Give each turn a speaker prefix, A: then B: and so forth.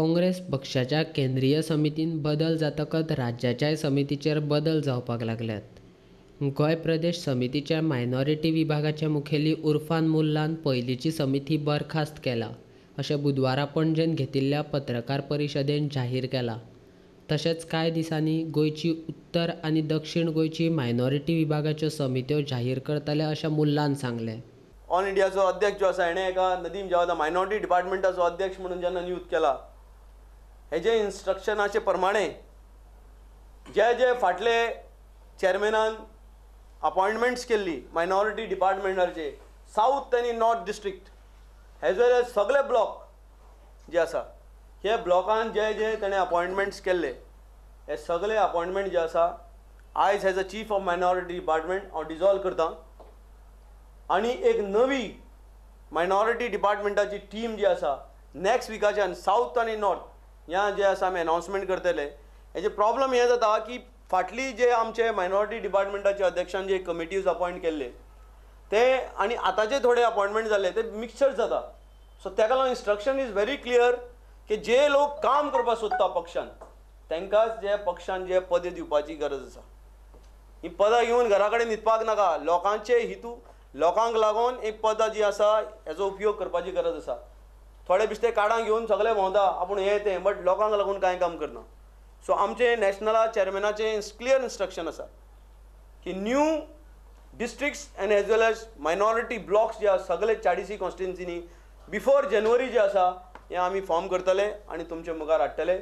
A: काँग्रेस पक्षाच्या केंद्रीय समितीन बदल जातकच राज्याच्या समितीचेर बदल जावपाक लागल्यात। गोंय प्रदेश समितीच्या मायनॉरिटी विभागाचे मुखेली उर्फान मुल्लान पयलींची समिती बरखास्त केला अशें बुधवारा पणजेन घेतिल्ल्या पत्रकार परिशदेंत जाहीर केला। तशेंच कांय दिसांनी गोंयची उत्तर आनी दक्षिण गोंयची मायनॉरिटी विभागाच्यो समित्यो जाहीर करतले अशें मुल्लान सांगलें।
B: ऑल इंडियाचो अध्यक्ष जो आसा हेणें एका नदीम जावेद मायनॉरिटी डिपार्टमेंटाचो अध्यक्ष म्हणून जेन्ना नियुक्त केला, हेजे इन्स्ट्रक्शनाचे प्रमाणे जे फाटले चेअरमॅनान अपॉइंटमेंट्स केल्ली मायनॉरिटी डिपार्टमेंटाचे साऊथ आनी नॉर्थ डिस्ट्रिक्ट एज वेल एज सगळे ब्लॉक जे आसा हे ब्लॉकान जे ताणें अपॉइंटमेंट्स केल्ले हे सगळे अपॉइंटमेंट जे आसा आयज as a chief of minority department हांव डिजॉल्व करता आनी एक नवी मायनॉरिटी डिपार्टमेंटाची टीम जी आसा नेक्स्ट विकाच्यान साऊथ आनी नॉर्थ ह्या जे आसा आमी अनाउन्समेंट करतले। हेजे प्रॉब्लम हे जाता की फाटली जे आमचे मायनॉरिटी डिपार्टमेंटाचे अध्यक्षान जे कमिटीज अपॉइंट केल्ले ते आनी आतांचे थोडे अपॉइंटमेंट जाल्ले ते मिक्सचर जाता। सो तेका लागून इन्स्ट्रक्शन इज व्हेरी क्लियर की जे लोक काम करपाक सोदता पक्षान तांकांच जे पक्षान जे पद दिवपाची गरज आसा। ही पदां घेवन घरा कडेन न्हिदपाक नाका, लोकांचे हितू लोकांक लागून एक पदां जी आसा हेजो उपयोग करपाची गरज आसा। थोडे बिश्ते कार्डां घेवन सगळे भोंवता आपूण हें तें, बट लोकांक लागून कांय काम करना। सो आमचे नॅशनला चेअरमॅनाचे क्लियर इन्स्ट्रक्शन आसा की न्यू डिस्ट्रिक्ट्स एंड एज वेल एज मायनॉरिटी ब्लॉक्स जे आसा सगळे 40 कॉन्स्टिट्युन्सीनी बिफोर जानेवारी जे आसा हें आमी फॉर्म करतले आनी तुमचे मुखार हाडटले।